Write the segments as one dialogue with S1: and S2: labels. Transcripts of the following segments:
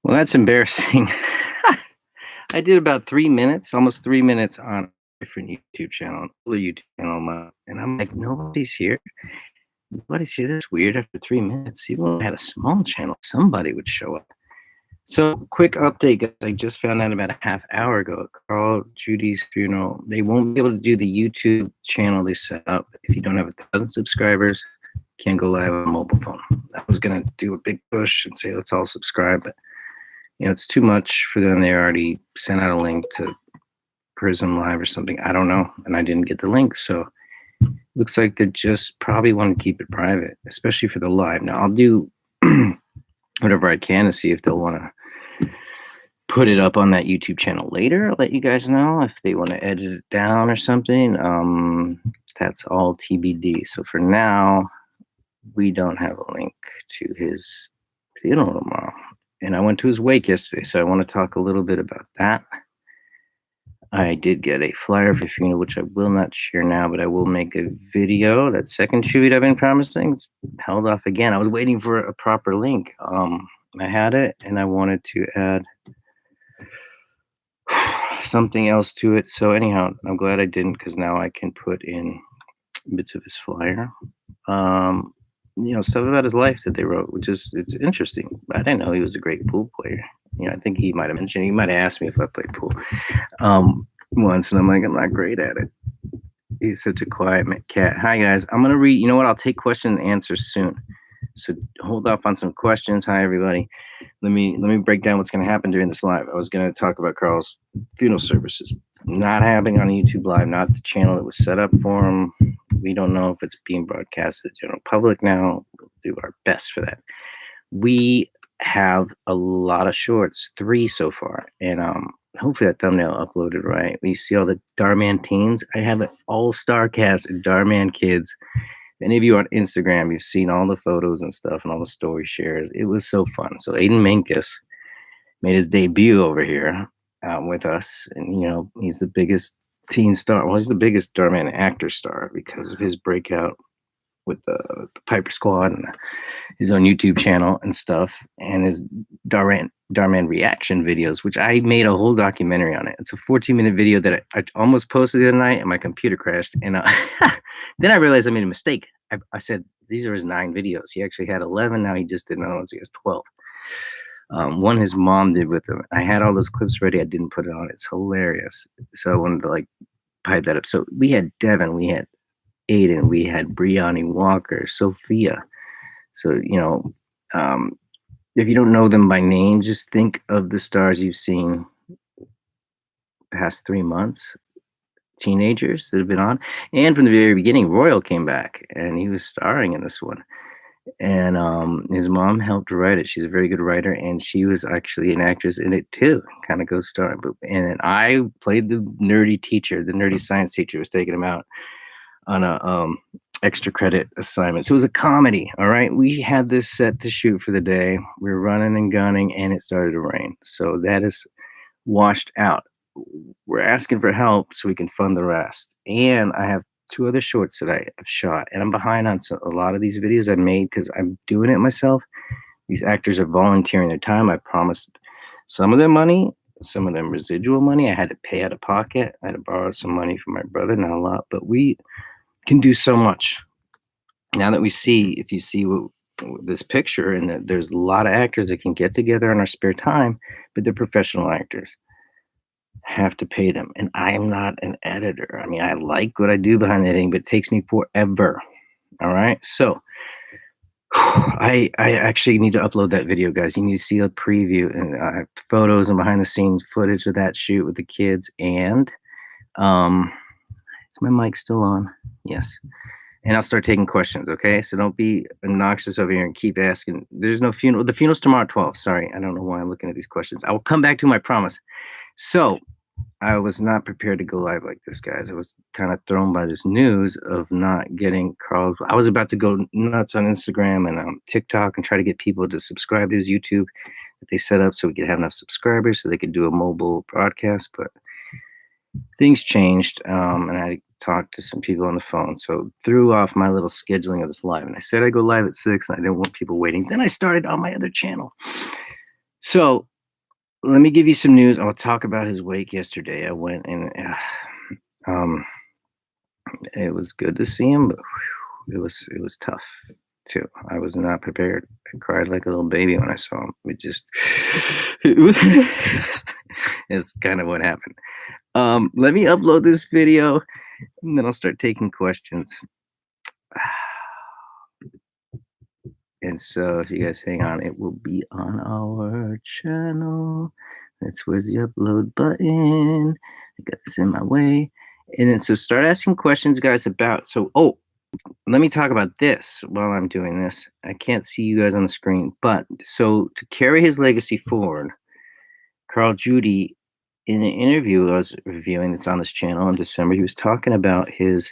S1: Well, that's embarrassing. I did about 3 minutes, almost 3 minutes on a different YouTube channel, another YouTube channel of mine, and I'm like, "Nobody's here. Nobody's here. That's weird after 3 minutes." Even when I had a small channel, somebody would show up. So, quick update, guys. I just found out about a half hour ago, Carl Judy's funeral. They won't be able to do the YouTube channel they set up if you don't have 1,000 subscribers. Can't go live on a mobile phone. I was gonna do a big push and say, "Let's all subscribe," but it's too much for them. They already sent out a link to Prism Live or something. I don't know, and I didn't get the link, so looks like they just probably want to keep it private, especially for the live. Now I'll do whatever I can to see if they'll want to put it up on that YouTube channel later. I'll let you guys know if they want to edit it down or something. That's all TBD. So for now, we don't have a link to his funeral tomorrow. And I went to his wake yesterday, so I want to talk a little bit about that. I did get a flyer for funeral, which I will not share now, but I will make a video. That second shoot I've been promising, it's held off again. I was waiting for a proper link. I had it, and I wanted to add something else to it. So anyhow, I'm glad I didn't, because now I can put in bits of his flyer. Stuff about his life that they wrote, which is, it's interesting. I didn't know he was a great pool player. I think he might have mentioned, he might have asked me if I played pool once, and I'm like, I'm not great at it. He's such a quiet cat. Hi guys, I'm gonna read. You know what? I'll take question and answers soon. So hold off on some questions. Hi everybody. Let me break down what's gonna happen during this live. I was gonna talk about Carl's funeral services not happening on YouTube Live, not the channel that was set up for him. We don't know if it's being broadcast to the general public now. We'll do our best for that. We have a lot of shorts, 3 so far, and hopefully that thumbnail uploaded right. You see all the Dhar Mann teens. I have an all-star cast of Dhar Mann kids. If any of you on Instagram, you've seen all the photos and stuff and all the story shares. It was so fun. So Aiden Minkus made his debut over here with us, and he's the biggest teen star. Well, he's the biggest Dhar Mann actor star because of his breakout with the Piper Squad and his own YouTube channel and stuff, and his Dhar Mann reaction videos, which I made a whole documentary on it. It's a 14-minute video that I almost posted the other night, and my computer crashed. And then I realized I made a mistake. I said these are his 9 videos. He actually had 11. Now he just did another one, so he has 12. One his mom did with him. I had all those clips ready. I didn't put it on. It's hilarious. So I wanted to pipe that up. So we had Devin, we had Aiden, we had Brianni Walker, Sophia. So, if you don't know them by name, just think of the stars you've seen past 3 months, teenagers that have been on. And from the very beginning, Royal came back, and he was starring in this one. And his mom helped write it. She's a very good writer, and she was actually an actress in it too, kind of ghost star. And then I played the nerdy teacher, the nerdy science teacher, was taking him out on a extra credit assignment. So it was a comedy. All right, we had this set to shoot for the day. We were running and gunning, and it started to rain. So that is washed out. We're asking for help so we can fund the rest. And I have 2 other shorts that I have shot, and I'm behind on a lot of these videos I made because I'm doing it myself. These actors are volunteering their time. I promised some of them money, some of them residual money. I had to pay out of pocket. I had to borrow some money from my brother, not a lot, but we can do so much. Now that if you see this picture, and that there's a lot of actors that can get together in our spare time, but they're professional actors. Have to pay them, and I am not an editor. I mean, I like what I do behind the editing, but it takes me forever. All right, so I actually need to upload that video, guys. You need to see a preview and photos and behind the scenes footage of that shoot with the kids. And is my mic still on? Yes. And I'll start taking questions, okay? So don't be obnoxious over here and keep asking. There's no funeral. The funeral's tomorrow at 12. Sorry, I don't know why I'm looking at these questions. I will come back to my promise. So I was not prepared to go live like this, guys. I was kind of thrown by this news of not getting Carl. I was about to go nuts on Instagram and TikTok and try to get people to subscribe to his YouTube that they set up so we could have enough subscribers so they could do a mobile broadcast. But things changed, and I talked to some people on the phone. So threw off my little scheduling of this live. And I said I'd go live at 6, and I didn't want people waiting. Then I started on my other channel. So let me give you some news. I'll talk about his wake yesterday. I went and um, it was good to see him, but it was tough too. I was not prepared. I cried like a little baby when I saw him. It just it's kind of what happened. Let me upload this video and then I'll start taking questions. And so if you guys hang on, it will be on our channel. That's where's the upload button. I got this in my way. And then so start asking questions, guys, about let me talk about this while I'm doing this. I can't see you guys on the screen, but so to carry his legacy forward, Carl Judy, in an interview I was reviewing that's on this channel in December, he was talking about his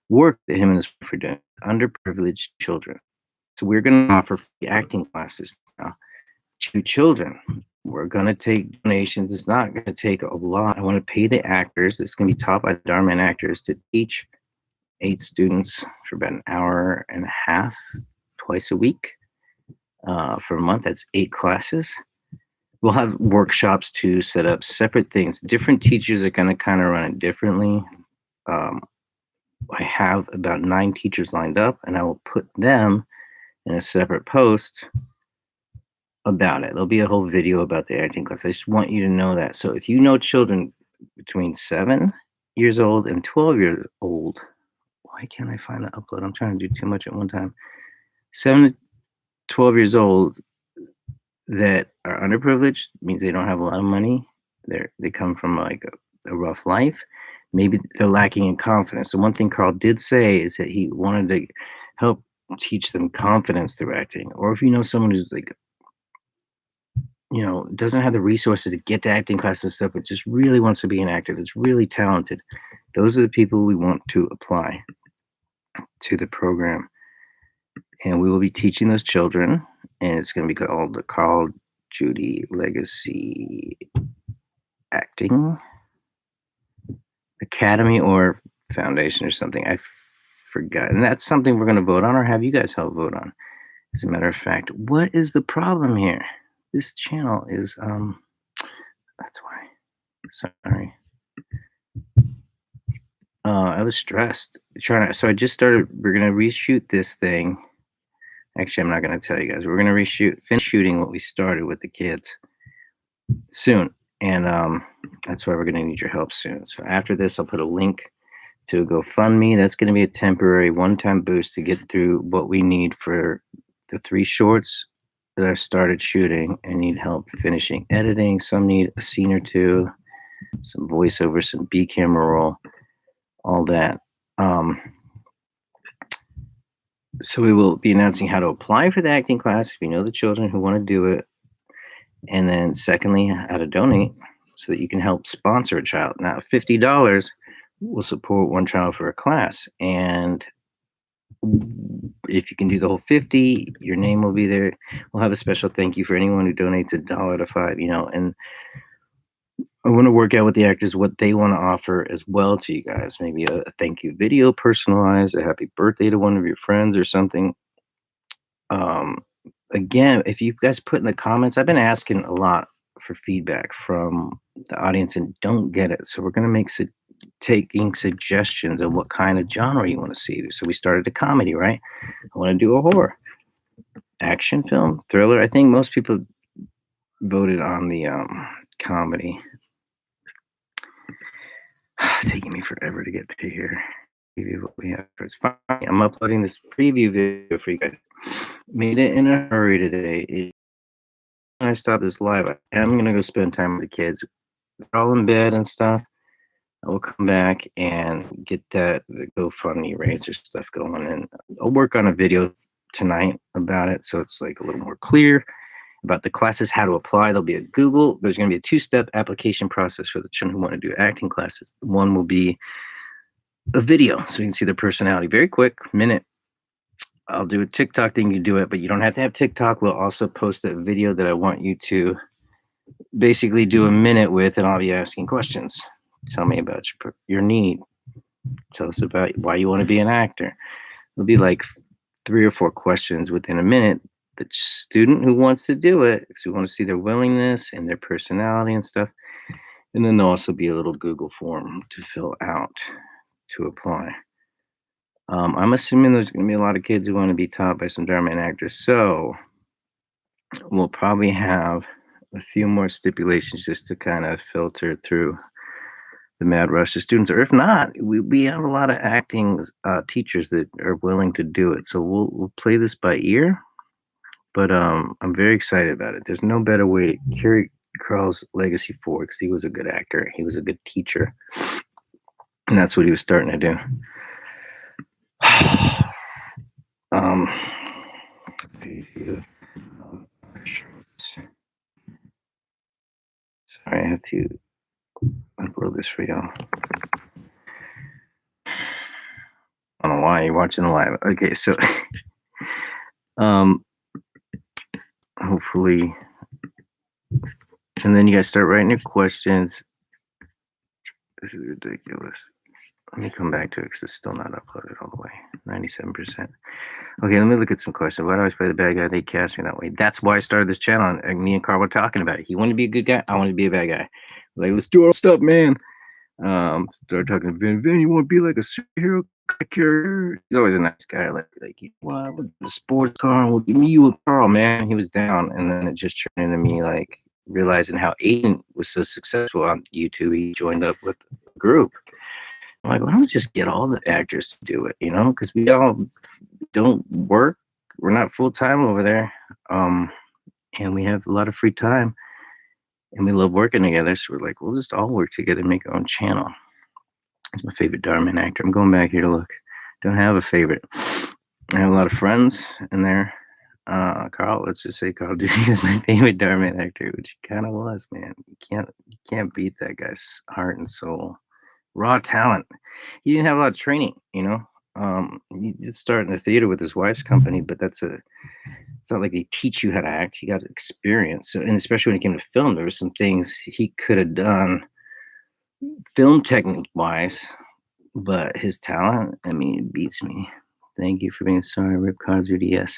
S1: work that him and his wife are doing, underprivileged children. So we're going to offer free acting classes now to children. We're going to take donations. It's not going to take a lot. I want to pay the actors. It's going to be taught by the Dhar Mann actors to teach 8 students for about an hour and a half twice a week for a month. That's 8 classes. We'll have workshops to set up separate things. Different teachers are going to kind of run it differently. I have about 9 teachers lined up, and I will put them in a separate post about it. There'll be a whole video about the acting class. I just want you to know that. So if you know children between 7 years old and 12 years old, why can't I find the upload? I'm trying to do too much at one time. 7 to 12 years old that are underprivileged means they don't have a lot of money. They come from like a rough life. Maybe they're lacking in confidence. So one thing Carl did say is that he wanted to help teach them confidence through acting. Or if you know someone who's like, doesn't have the resources to get to acting classes and stuff, but just really wants to be an actor, that's really talented, those are the people we want to apply to the program. And we will be teaching those children, and it's going to be called the Carl Judy Legacy Acting Academy or Foundation or something. I forgot. And that's something we're going to vote on or have you guys help vote on. As a matter of fact, what is the problem here? This channel is, that's why. Sorry. I was stressed so I just started, we're going to reshoot this thing. Actually, I'm not going to tell you guys. We're going to finish shooting what we started with the kids soon. And that's why we're going to need your help soon. So after this, I'll put a link to a GoFundMe. That's going to be a temporary one-time boost to get through what we need for the 3 shorts that I started shooting and need help finishing editing. Some need a scene or 2, some voiceover, some B camera roll, all that. So we will be announcing how to apply for the acting class if you know the children who want to do it. And then secondly, how to donate so that you can help sponsor a child. Now, $50 will support one child for a class. And if you can do the whole 50, your name will be there. We'll have a special thank you for anyone who donates $1 to $5, and I want to work out with the actors what they want to offer as well to you guys. Maybe a thank you video personalized, a happy birthday to one of your friends or something. Again, if you guys put in the comments, I've been asking a lot for feedback from the audience and don't get it. So we're going to make taking suggestions of what kind of genre you want to see. So we started a comedy, right? I want to do a horror, action film, thriller. I think most people voted on the comedy. Taking me forever to get to here. Preview what we have. It's fine. I'm uploading this preview video for you guys. Made it in a hurry today. When I stop this live, I am gonna go spend time with the kids. They're all in bed and stuff. I will come back and get the GoFundMe raiser stuff going, and I'll work on a video tonight about it, so it's like a little more clear about the classes, how to apply. There'll be a Google. There's going to be a 2-step application process for the children who want to do acting classes. One will be a video, so you can see their personality. Very quick, minute. I'll do a TikTok thing. You do it, but you don't have to have TikTok. We'll also post a video that I want you to basically do a minute with, and I'll be asking questions. Tell me about your need. Tell us about why you want to be an actor. It'll be like 3 or 4 questions within a minute the student who wants to do it, because we want to see their willingness and their personality and stuff. And then there'll also be a little Google form to fill out to apply. I'm assuming there's going to be a lot of kids who want to be taught by some Dhar Mann actors. So we'll probably have a few more stipulations just to kind of filter through the mad rush of students. Or if not, we have a lot of acting teachers that are willing to do it. So we'll play this by ear. But I'm very excited about it. There's no better way to carry Carl's legacy forward because he was a good actor. He was a good teacher. And that's what he was starting to do. um, Sorry, I have to unroll this for y'all. I don't know why you're watching the live. Okay, so hopefully, and then you guys start writing your questions. This is ridiculous. Let me come back to it because it's still not uploaded all the way. 97%. Okay, let me look at some questions. Why do I always play the bad guy? They cast me that way. That's why I started this channel. And me and Carl were talking about it. He wanted to be a good guy. I wanted to be a bad guy. Like, let's do our stuff, man. Start talking to Vin. Vin, you want to be like a superhero character? He's always a nice guy. Like well, with the sports car. Well, give me you a Carl, man. He was down, and then it just turned into me like realizing how Aiden was so successful on YouTube. He joined up with a group. I'm like, why don't we just get all the actors to do it? You know, because we all don't work. We're not full time over there, and we have a lot of free time. And we love working together, so we're like, we'll just all work together and make our own channel. It's my favorite Dhar Mann actor. I'm going back here to look. Don't have a favorite. I have a lot of friends in there. Carl, let's just say Carl Judy is my favorite Dhar Mann actor, which he kind of was, man. You can't beat that guy's heart and soul. Raw talent. He didn't have a lot of training, you know. He did start in the theater with his wife's company, but it's not like they teach you how to act. He got experience. So, and especially when it came to film, there were some things he could have done film technique wise, but his talent, I mean, it beats me. Thank you for being sorry, Rip Card Judy. Yes.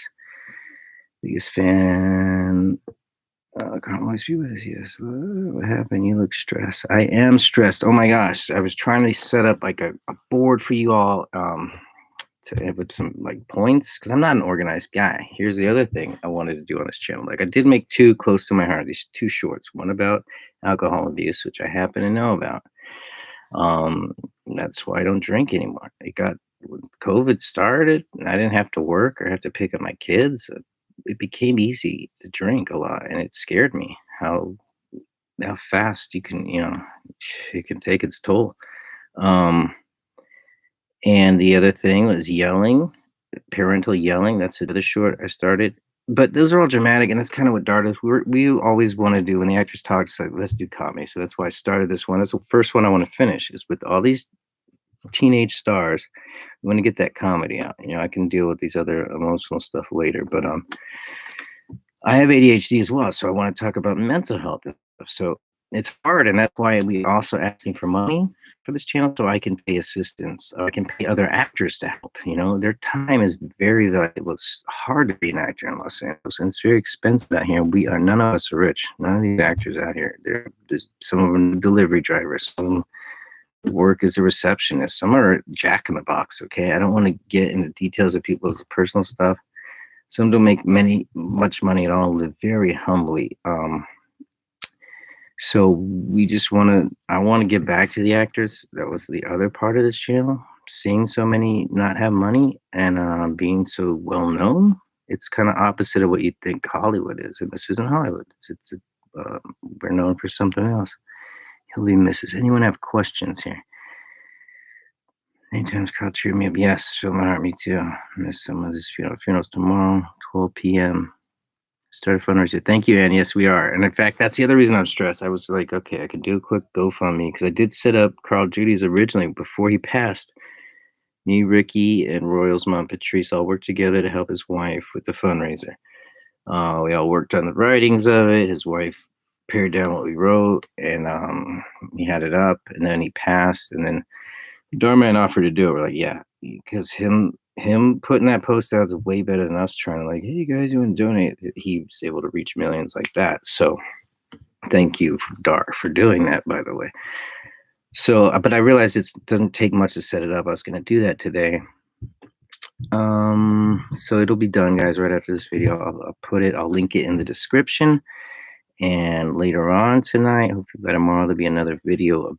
S1: Biggest fan. Can't always be with us. Yes. What happened? You look stressed. I am stressed. Oh my gosh. I was trying to set up like a board for you all. With some like points because I'm not an organized guy. Here's the other thing I wanted to do on this channel. Like I did make two close to my heart, these two shorts, one about alcohol abuse, which I happen to know about. That's why I don't drink anymore. When COVID started and I didn't have to work or have to pick up my kids, it became easy to drink a lot, and it scared me how fast you can, it can take its toll. And the other thing was yelling, parental yelling. That's another short I started. But those are all dramatic, and that's kind of what Dart is. We always want to do when the actors talk. It's like, let's do comedy. So that's why I started this one. That's the first one I want to finish. Is with all these teenage stars. We want to get that comedy out. I can deal with these other emotional stuff later. But I have ADHD as well, so I want to talk about mental health and stuff. So it's hard, and that's why we also asking for money for this channel so I can pay assistants or I can pay other actors to help. Their time is very valuable. It's hard to be an actor in Los Angeles, and it's very expensive out here. None of us are rich. None of these actors out here. There's some of them delivery drivers. Some of them work as a receptionist. Some are Jack in the Box. Okay, I don't want to get into details of people's personal stuff. Some don't make much money at all. Live very humbly. So I want to get back to the actors. That was the other part of this channel. Seeing so many not have money and being so well known, it's kind of opposite of what you'd think Hollywood is. And this isn't Hollywood. We're known for something else. He'll be misses. Anyone have questions here? Anytime's Carl cheer me up. Yes, fill my heart. Me too. Miss someone's funeral's tomorrow, 12 p.m. Start a fundraiser. Thank you, Ann. Yes, we are. And in fact, that's the other reason I'm stressed. I was like, okay, I can do a quick GoFundMe because I did set up Carl Judy's originally before he passed. Me, Ricky, and Royal's mom, Patrice, all worked together to help his wife with the fundraiser. We all worked on the writings of it. His wife pared down what we wrote, and he had it up, and then he passed, and then Dhar Mann offered to do it. We're like, yeah, because him him putting that post out is way better than us trying to like, hey guys, you want to donate? He's able to reach millions like that. So thank you, Dar, for doing that, by the way. So, but I realized it doesn't take much to set it up. I was going to do that today. So it'll be done, guys, right after this video. I'll link it in the description. And later on tonight, hopefully by tomorrow, there'll be another video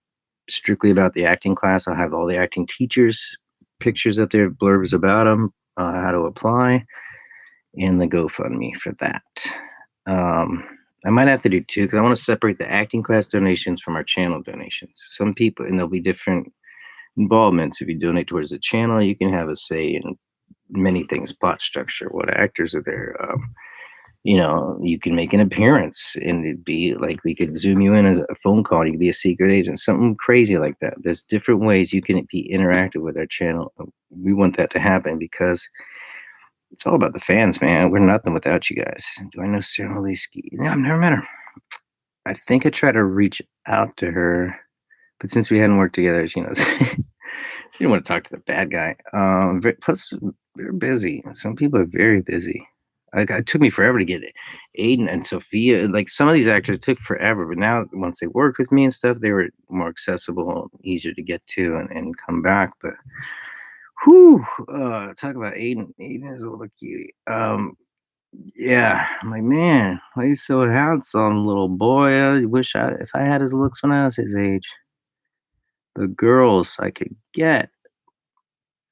S1: strictly about the acting class. I'll have all the acting teachers' pictures up there, blurbs about them, how to apply, and the GoFundMe for that. I might have to do two because I want to separate the acting class donations from our channel donations. Some people, and there'll be different involvements. If you donate towards the channel, you can have a say in many things, plot structure, what actors are there. You can make an appearance and it'd be like we could zoom you in as a phone call. You could be a secret agent, something crazy like that. There's different ways you can be interactive with our channel. We want that to happen because it's all about the fans, man. We're nothing without you guys. Do I know Sarah Leesky? No, I've never met her. I think I tried to reach out to her, but since we hadn't worked together, she knows she didn't want to talk to the bad guy. Plus, we're busy. Some people are very busy. It took me forever to get Aiden and Sophia. Like some of these actors took forever, but now once they worked with me and stuff, they were more accessible, easier to get to and come back. But whew, talk about Aiden. Aiden is a little cutie. Yeah, I'm like, man, why he's so handsome, little boy. I wish if I had his looks when I was his age. The girls I could get.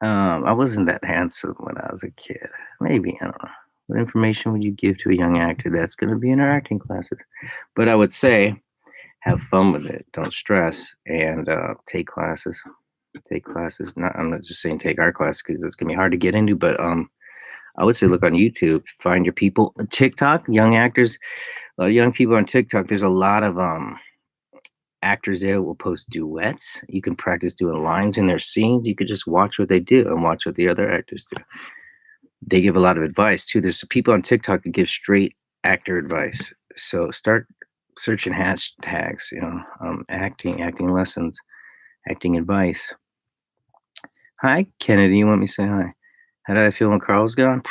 S1: I wasn't that handsome when I was a kid. Maybe, I don't know. What information would you give to a young actor that's going to be in our acting classes? But I would say, have fun with it. Don't stress and take classes. Take classes. I'm not just saying take our class because it's gonna be hard to get into. But I would say look on YouTube. Find your people. TikTok, young actors, young people on TikTok. There's a lot of actors there will post duets. You can practice doing lines in their scenes. You could just watch what they do and watch what the other actors do. They give a lot of advice too. There's people on TikTok that give straight actor advice. So start searching hashtags, acting lessons, acting advice. Hi, Kennedy. You want me to say hi? How did I feel when Carl's gone?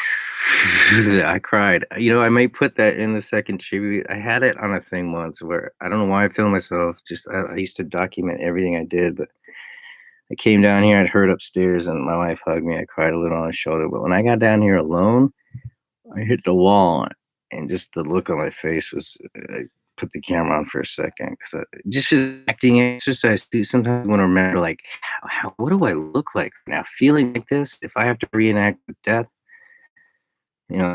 S1: I cried. I may put that in the second tribute. I had it on a thing once where I don't know why I filmed myself. Just I used to document everything I did, but I came down here. I'd heard upstairs, and my wife hugged me. I cried a little on her shoulder. But when I got down here alone, I hit the wall, and just the look on my face was. I put the camera on for a second because just acting exercise too. Sometimes I want to remember, like, what do I look like now? Feeling like this, if I have to reenact death.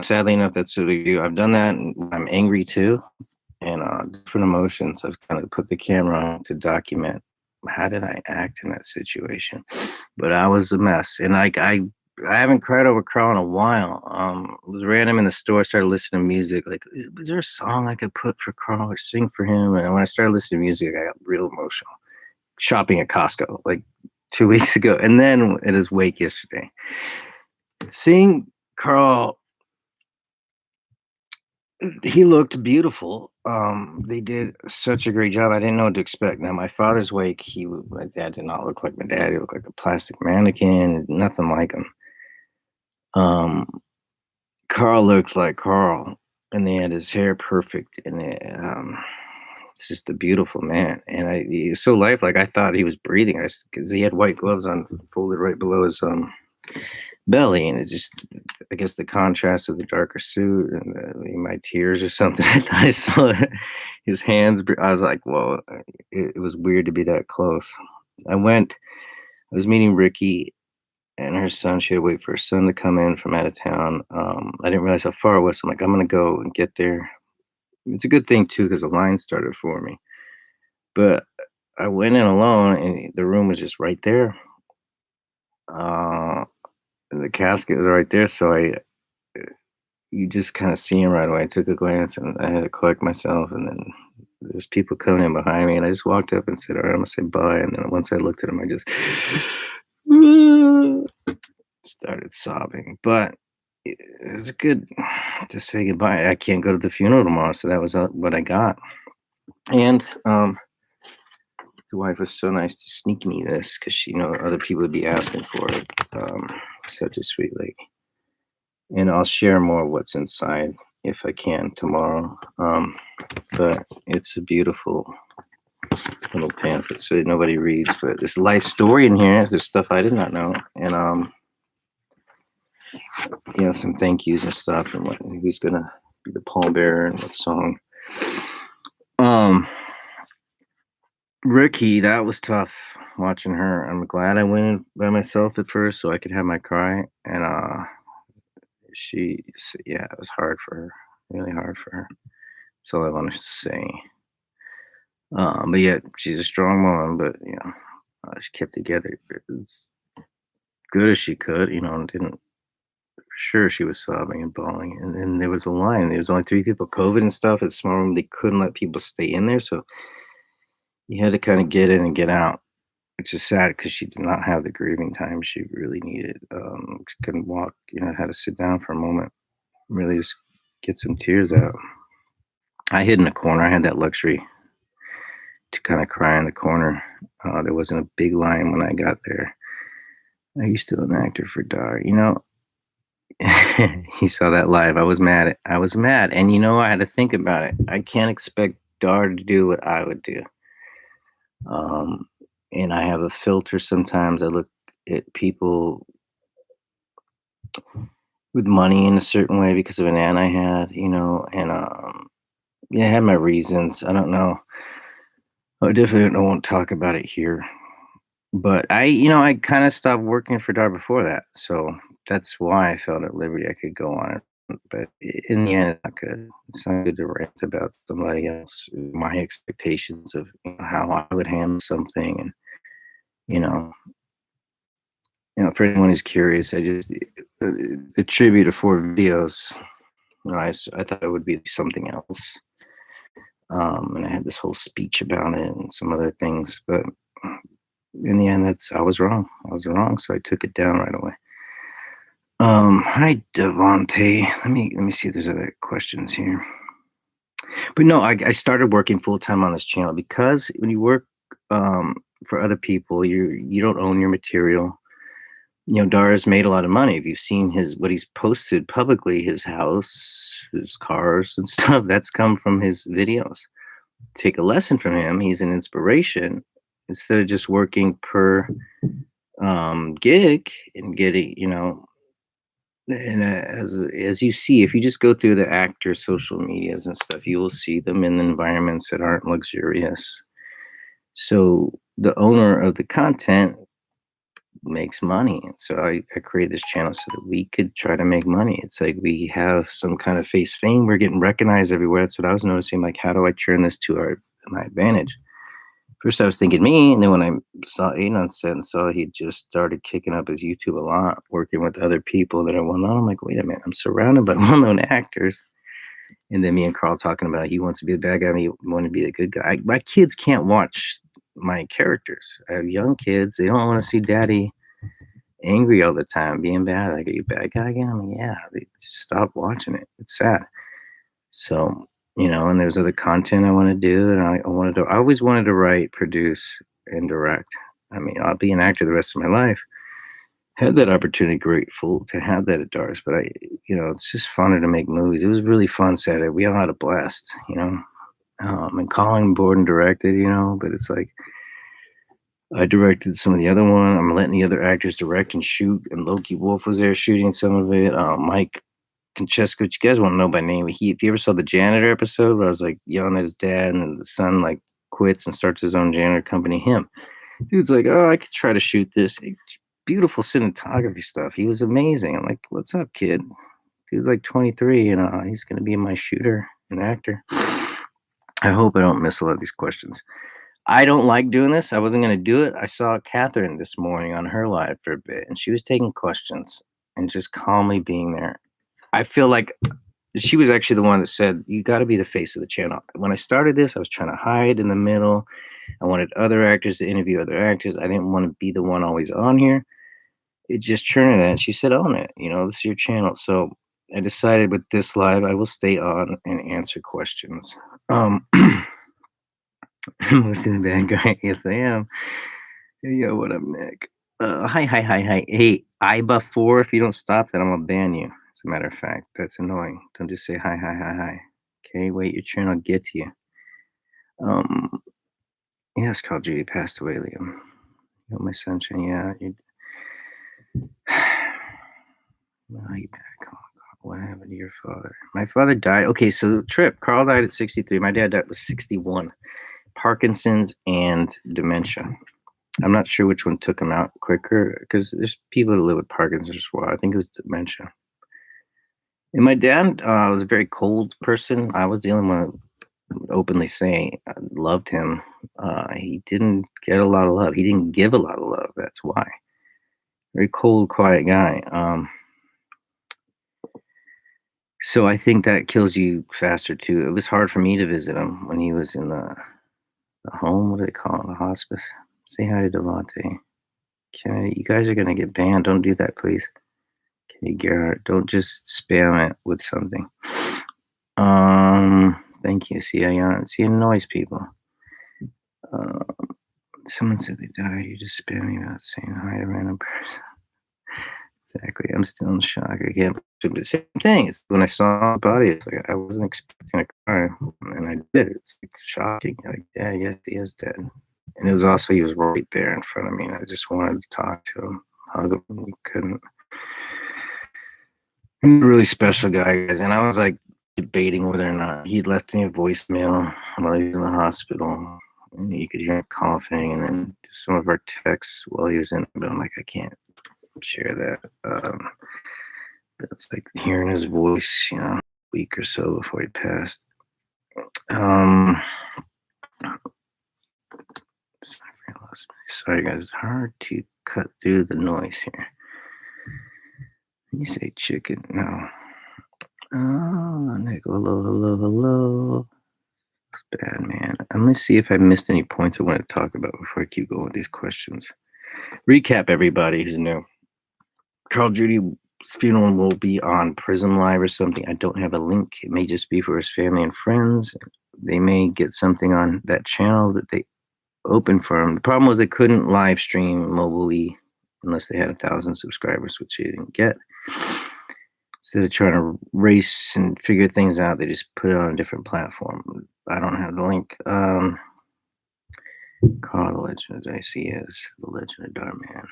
S1: Sadly enough, that's what we do. I've done that, and I'm angry too, and different emotions. I've kind of put the camera on to document how did I act in that situation. But I was a mess, and I haven't cried over Carl in a while. It was random in the store. Started listening to music. Like, is there a song I could put for Carl or sing for him? And when I started listening to music, I got real emotional. Shopping at Costco like 2 weeks ago, and then at his wake yesterday. Seeing Carl. He looked beautiful. They did such a great job. I didn't know what to expect. Now, my father's wake, my dad did not look like my dad. He looked like a plastic mannequin, nothing like him. Carl looked like Carl, and they had his hair perfect, and it's just a beautiful man. And he was so lifelike. I thought he was breathing because he had white gloves on, folded right below his belly, and it just, I guess the contrast of the darker suit and my tears or something. I saw his hands. I was like, whoa, it was weird to be that close. I was meeting Ricky and her son. She had to wait for her son to come in from out of town. I didn't realize how far it was. So I'm like, I'm going to go and get there. It's a good thing too, because the line started for me, but I went in alone and the room was just right there. The casket was right there, so you just kind of see him right away. I took a glance, and I had to collect myself, and then there's people coming in behind me, and I just walked up and said, "All right, I'm gonna say bye." And then once I looked at him, I just started sobbing. But it was good to say goodbye. I can't go to the funeral tomorrow, so that was what I got. And the wife was so nice to sneak me this because she other people would be asking for it. Such a sweet lady. And I'll share more what's inside if I can tomorrow. But it's a beautiful little pamphlet, so nobody reads. But there's life story in here. There's stuff I did not know, and some thank yous and stuff, and who's gonna be the pallbearer and what song. Um, Ricky, that was tough watching her. I'm glad I went in by myself at first so I could have my cry, and yeah, it was hard for her, really hard for her. That's all I wanted to say. But yeah, she's a strong woman, but she kept together as good as she could, and didn't. For sure, she was sobbing and bawling, and then there was a line. There was only 3 people, COVID and stuff. It's small room. They couldn't let people stay in there, so you had to kind of get in and get out, which is sad because she did not have the grieving time she really needed. She couldn't walk. Had to sit down for a moment, really just get some tears out. I hid in a corner. I had that luxury to kind of cry in the corner. There wasn't a big line when I got there. Are you still an actor for Dar? He saw that live. I was mad. I was mad. And I had to think about it. I can't expect Dar to do what I would do. And I have a filter sometimes. I look at people with money in a certain way because of an aunt I had, and I had my reasons. I don't know. I definitely won't talk about it here. But I kind of stopped working for Dar before that. So that's why I felt at liberty I could go on it. But in the end, it's not good. It's not good to rant about somebody else, my expectations of how I would handle something. And, you know, for anyone who's curious, I just attribute to 4 videos. I thought it would be something else. And I had this whole speech about it and some other things. But in the end, I was wrong. I was wrong. So I took it down right away. Hi Devontae. Let me see if there's other questions here. But no, I started working full time on this channel because when you work for other people, you don't own your material. Dara's made a lot of money. If you've seen what he's posted publicly, his house, his cars and stuff, that's come from his videos. Take a lesson from him. He's an inspiration. Instead of just working per gig and getting, and as you see, if you just go through the actors' social medias and stuff, you will see them in environments that aren't luxurious. So the owner of the content makes money. And so I created this channel so that we could try to make money. It's like we have some kind of face fame. We're getting recognized everywhere. That's what I was noticing. Like, how do I turn this to my advantage? First, I was thinking me, and then when I saw Anon said and saw he just started kicking up his YouTube a lot, working with other people that are well known. I'm like, wait a minute, I'm surrounded by well-known actors. And then me and Carl talking about he wants to be the bad guy and he want to be the good guy. My kids can't watch my characters. I have young kids. They don't want to see daddy angry all the time, being bad. Like, are you a bad guy again? I'm like, yeah, they stop watching it. It's sad. So, and there's other content I want to do, and I always wanted to write, produce, and direct. I mean, I'll be an actor the rest of my life. Had that opportunity, grateful to have that at Dar's, but it's just funner to make movies. It was really fun Saturday. We all had a blast, and Colin board and directed, but it's like I directed some of the other one. I'm letting the other actors direct and shoot, and Loki Wolf was there shooting some of it. Mike Conchesco, which you guys won't know by name. If you ever saw the janitor episode where I was like yelling at his dad and the son like quits and starts his own janitor company, dude's like, oh, I could try to shoot this. Beautiful cinematography stuff. He was amazing. I'm like, what's up, kid? Dude's like 23 and he's going to be my shooter and actor. I hope I don't miss a lot of these questions. I don't like doing this. I wasn't going to do it. I saw Catherine this morning on her live for a bit and she was taking questions and just calmly being there. I feel like she was actually the one that said, you got to be the face of the channel. When I started this, I was trying to hide in the middle. I wanted other actors to interview other actors. I didn't want to be the one always on here. It just churned that. And she said, own it. This is your channel. So I decided with this live, I will stay on and answer questions. Most of the bad guy. Yes, I am. Hey, yo, what up, Nick? Hi, hi, hi, hi. Hey, IBA4, if you don't stop, then I'm gonna ban you. As a matter of fact, that's annoying. Don't just say hi, hi, hi, hi. Okay, wait your turn, I'll get to you. Um, yes, Carl Judy passed away, Liam. You my sunshine, yeah. You, well, you back. Oh, God, what happened to your father? My father died. Okay, so trip. Carl died at 63. My dad died was 61. Parkinson's and dementia. I'm not sure which one took him out quicker because there's people that live with Parkinson's as well. I think it was dementia. And my dad was a very cold person. I was the only one to openly say I loved him. He didn't get a lot of love. He didn't give a lot of love. That's why. Very cold, quiet guy. So I think that kills you faster too. It was hard for me to visit him when he was in the home. What do they call it? The hospice. Say hi to Devante. Okay, you guys are gonna get banned. Don't do that, please. Okay, Garrett, don't just spam it with something. Thank you. See, see, it annoys people. Uh, someone said they died. You just spamming about saying hi to a random person. Exactly. I'm still in shock. I can't believe the same thing. It's when I saw the body, it's like I wasn't expecting a cry, and I did. It's like shocking. Like, yeah, yes, he is dead. And it was also he was right there in front of me, and I just wanted to talk to him, hug him. We couldn't. He's a really special guy, guys. And I was like debating whether or not he'd left me a voicemail while he was in the hospital. And you could hear him coughing, and then some of our texts while he was in. But I'm like, I can't share that. But it's like hearing his voice, a week or so before he passed. Um, sorry, guys. It's hard to cut through the noise here. You say chicken? No. Oh, Nick. Hello, hello, hello. Bad man. I'm gonna see if I missed any points I want to talk about before I keep going with these questions. Recap, everybody who's new. Carl Judy's funeral will be on Prism Live or something. I don't have a link. It may just be for his family and friends. They may get something on that channel that they open for him. The problem was they couldn't live stream mobilely unless they had 1,000 subscribers, which they didn't get. Instead of trying to race and figure things out, they just put it on a different platform. I don't have the link. Carl, the Legend of Dicey is the Legend of Dhar Mann.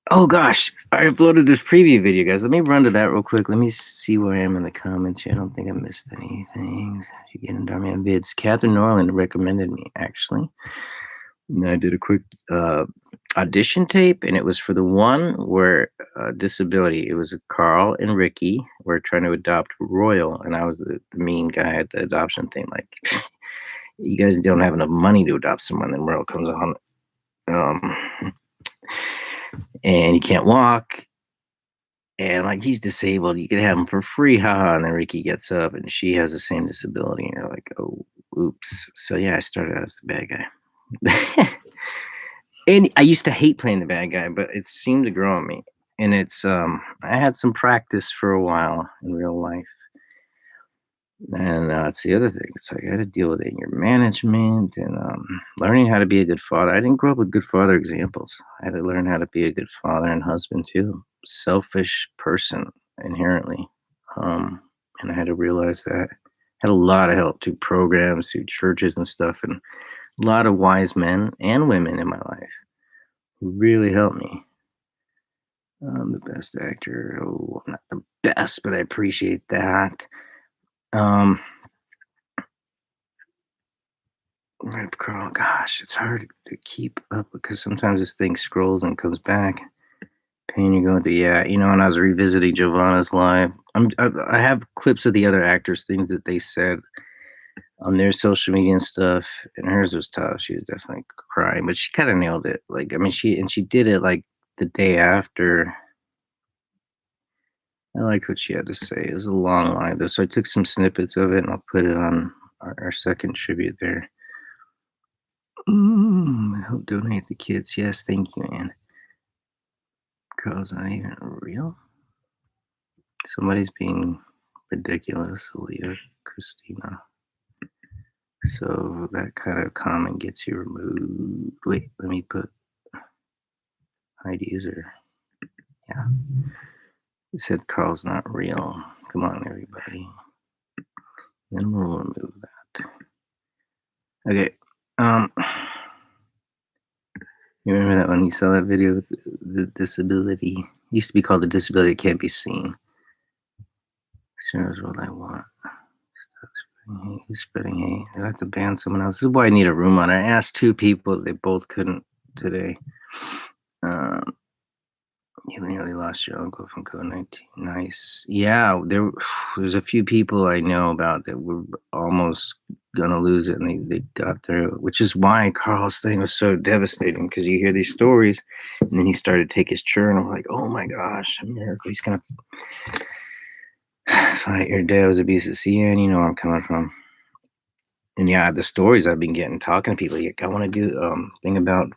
S1: Oh gosh, I uploaded this preview video, guys. Let me run to that real quick. Let me see where I am in the comments here. I don't think I missed anything. You get in Dhar Mann vids. Catherine Norland recommended me, actually. And I did a quick audition tape, and it was for the one where disability. It was Carl and Ricky were trying to adopt Royal, and I was the mean guy at the adoption thing. Like, you guys don't have enough money to adopt someone, then Royal comes on. And he can't walk. And like he's disabled, you could have him for free, haha. And then Ricky gets up and she has the same disability. And you're like, oh, oops. So yeah, I started out as the bad guy. And I used to hate playing the bad guy, but it seemed to grow on me. And it's I had some practice for a while in real life. And it's the other thing. It's like I had to deal with anger management and learning how to be a good father. I didn't grow up with good father examples. I had to learn how to be a good father and husband too. Selfish person inherently, and I had to realize that. Had a lot of help through programs, through churches and stuff, and a lot of wise men and women in my life who really helped me. I'm the best actor. Oh, I'm not the best, but I appreciate that. Um, Rip Curl, gosh, it's hard to keep up because sometimes this thing scrolls and comes back. Pain you're going through, yeah. When I was revisiting Giovanna's live, I have clips of the other actors, things that they said on their social media and stuff, and hers was tough. She was definitely crying, but she kind of nailed it. Like, I mean, she did it like the day after. I liked what she had to say. It was a long line though, so I took some snippets of it and I'll put it on our second tribute there. Help donate the kids. Yes, thank you, Ann. Girl's not even real. Somebody's being ridiculous, Leah Christina. So that kind of comment gets you removed. Wait, let me put hide user. Yeah. He said Carl's not real. Come on, everybody. Then we'll remove that. Okay. You remember that when you saw that video with the disability? It used to be called the disability that can't be seen. Shares what I want. Stop spreading hate. Who's spreading hate? I have to ban someone else. This is why I need a room on. I asked 2 people. They both couldn't today. You nearly lost your uncle from COVID-19. Nice. Yeah, there's a few people I know about that were almost gonna lose it, and they got through it, which is why Carl's thing was so devastating, because you hear these stories, and then he started to take his churn. I'm like, oh my gosh, a miracle. He's gonna fight. Your dad was abusive. CN, you know where I'm coming from. And yeah, the stories I've been getting, talking to people, like, I want to do thing about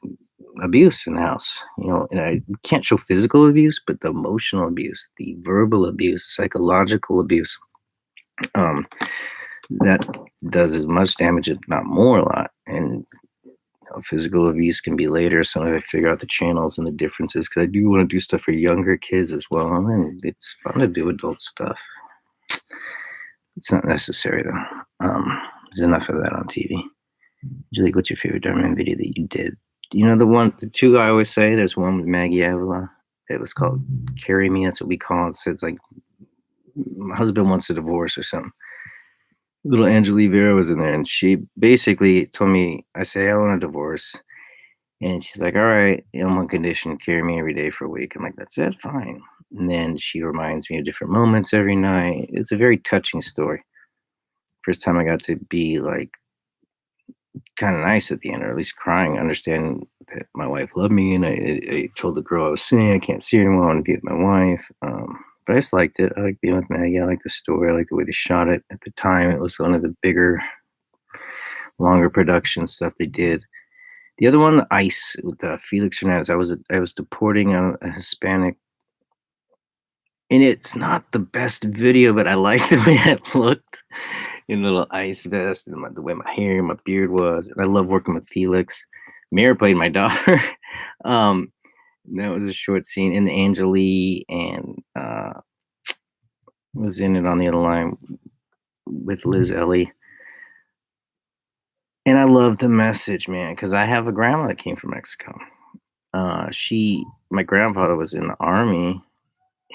S1: abuse in the house, and I can't show physical abuse, but the emotional abuse, the verbal abuse, psychological abuse, that does as much damage, if not more, a lot. And physical abuse can be later. Sometimes I figure out the channels and the differences, because I do want to do stuff for younger kids as well, and it's fun to do adult stuff. It's not necessary though. There's enough of that on TV. Julie, what's your favorite Dhar Mann video that you did? The 2 I always say, there's one with Maggie Avila. It was called Carry Me. That's what we call it. So it's like, my husband wants a divorce or something. Little Angelique Vera was in there, and she basically told me, I say, I want a divorce. And she's like, all right, on one condition, carry me every day for a week. I'm like, that's it, fine. And then she reminds me of different moments every night. It's a very touching story. First time I got to be like kind of nice at the end, or at least crying, understanding that my wife loved me. And I told the girl I was seeing, I can't see her anymore. I want to be with my wife. But I just liked it. I like being with Maggie. I like the story. I like the way they shot it. At the time, it was one of the bigger, longer production stuff they did. The other one, the Ice, with Felix Hernandez. I was deporting a Hispanic, and it's not the best video, but I like the way it looked in a little ice vest, and the way my hair and my beard was. And I love working with Felix. Mira played my daughter. That was a short scene. And Angelique and was in it on the other line with Liz Ellie. And I love the message, man, because I have a grandma that came from Mexico. My grandfather was in the army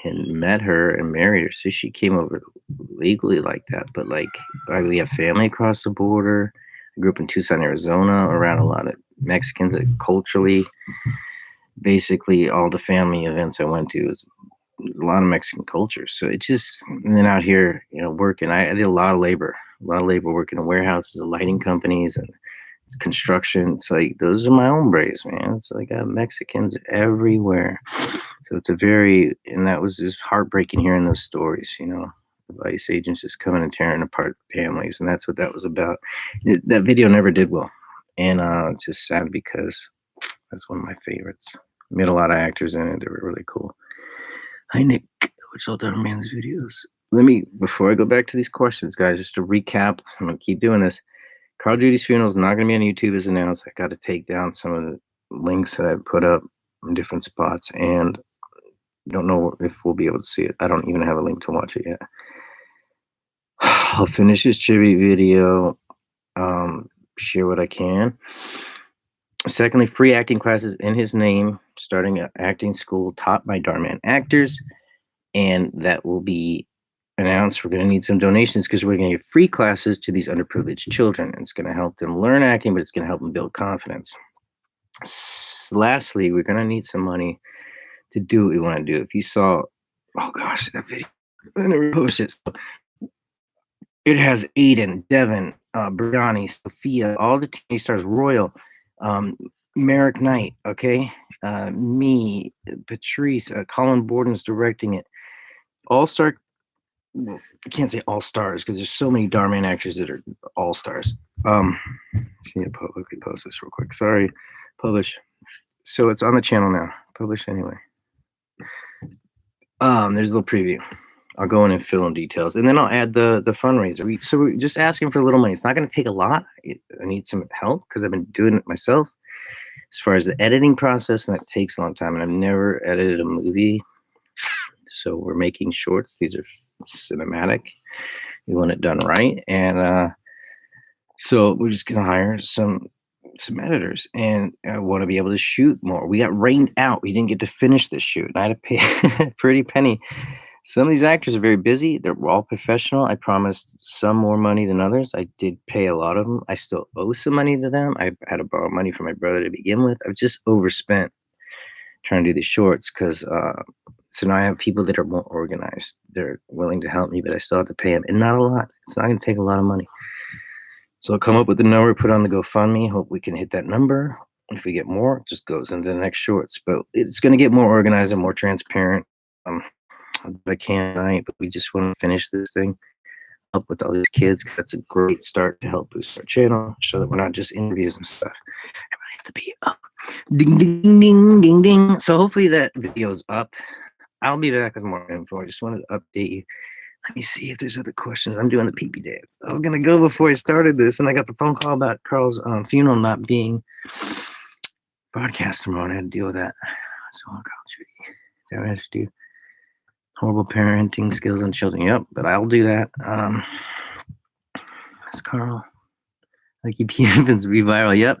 S1: and met her and married her. So she came over legally like that. But we have family across the border. I grew up in Tucson, Arizona, around a lot of Mexicans that culturally, basically all the family events I went to was a lot of Mexican culture. So and then out here, working, I did a lot of labor working in warehouses, lighting companies, and construction. It's like, those are my hombres, man. It's like I have Mexicans everywhere. So and that was just heartbreaking hearing those stories, of ICE agents just coming and tearing apart families. And that's what that was about. That video never did well. And it's just sad, because that's one of my favorites. We had a lot of actors in it. They were really cool. Hi, Nick. What's all Dhar Mann's videos? Before I go back to these questions, guys, just to recap, I'm going to keep doing this. Carl Judy's funeral is not going to be on YouTube as announced. I got to take down some of the links that I put up in different spots, and don't know if we'll be able to see it. I don't even have a link to watch it yet. I'll finish his tribute video, share what I can. Secondly, free acting classes in his name, starting at acting school taught by Dhar Mann actors, and that will be announced. We're going to need some donations, because we're going to give free classes to these underprivileged children. It's going to help them learn acting, but it's going to help them build confidence. Lastly, we're going to need some money to do what we want to do. If you saw, oh gosh, that video, I never posted it. So it has Aiden, Devin, Brianni, Sophia, all the TV stars, Royal, Merrick Knight, okay, me, Patrice, Colin Borden's directing it. All-star. Well, I can't say all stars, because there's so many Dhar Mann actors that are all stars. Just need to publicly post this real quick. Sorry, publish. So it's on the channel now. Publish anyway. There's a little preview. I'll go in and fill in details, and then I'll add the fundraiser. So we're just asking for a little money. It's not going to take a lot. I need some help, because I've been doing it myself. As far as the editing process, that takes a long time, and I've never edited a movie. So we're making shorts. These are cinematic. We want it done right, and so we're just gonna hire some editors, and I want to be able to shoot more. We got rained out. We didn't get to finish this shoot, and I had to pay a pretty penny. Some of these actors are very busy. They're all professional. I promised some more money than others. I did pay a lot of them. I still owe some money to them. I had to borrow money from my brother to begin with. I've just overspent trying to do these shorts because so now I have people that are more organized. They're willing to help me, but I still have to pay them, and not a lot. It's not going to take a lot of money. So I'll come up with the number, put on the GoFundMe. Hope we can hit that number. If we get more, it just goes into the next shorts. But it's going to get more organized and more transparent. I can't tonight, but we just want to finish this thing up with all these kids. That's a great start to help boost our channel, so that we're not just interviews and stuff. I really have to be up. Ding, ding, ding, ding, ding. So hopefully that video's up. I'll be back with more info. I just wanted to update you. Let me see if there's other questions. I'm doing the pee-pee dance. I was going to go before I started this, and I got the phone call about Carl's funeral not being broadcast tomorrow, and I had to deal with that. So I'll go, Judy. Do I have to do horrible parenting skills on children? Yep, but I'll do that. That's Carl. I keep infants be viral. Yep.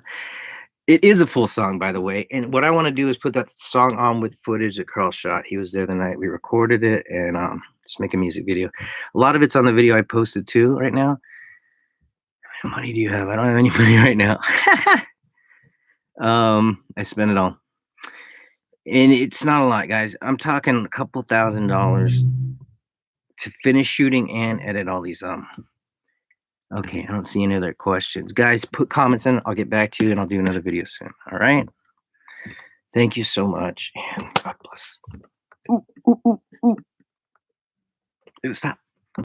S1: It is a full song, by the way. And what I want to do is put that song on with footage that Carl shot. He was there the night we recorded it, and just make a music video. A lot of it's on the video I posted too right now. How much money do you have? I don't have any money right now. I spent it all. And it's not a lot, guys. I'm talking a couple $1,000s to finish shooting and edit all these. Okay, I don't see any other questions. Guys, put comments in. I'll get back to you, and I'll do another video soon. All right? Thank you so much, and God bless. Ooh, ooh, ooh, ooh. Stop.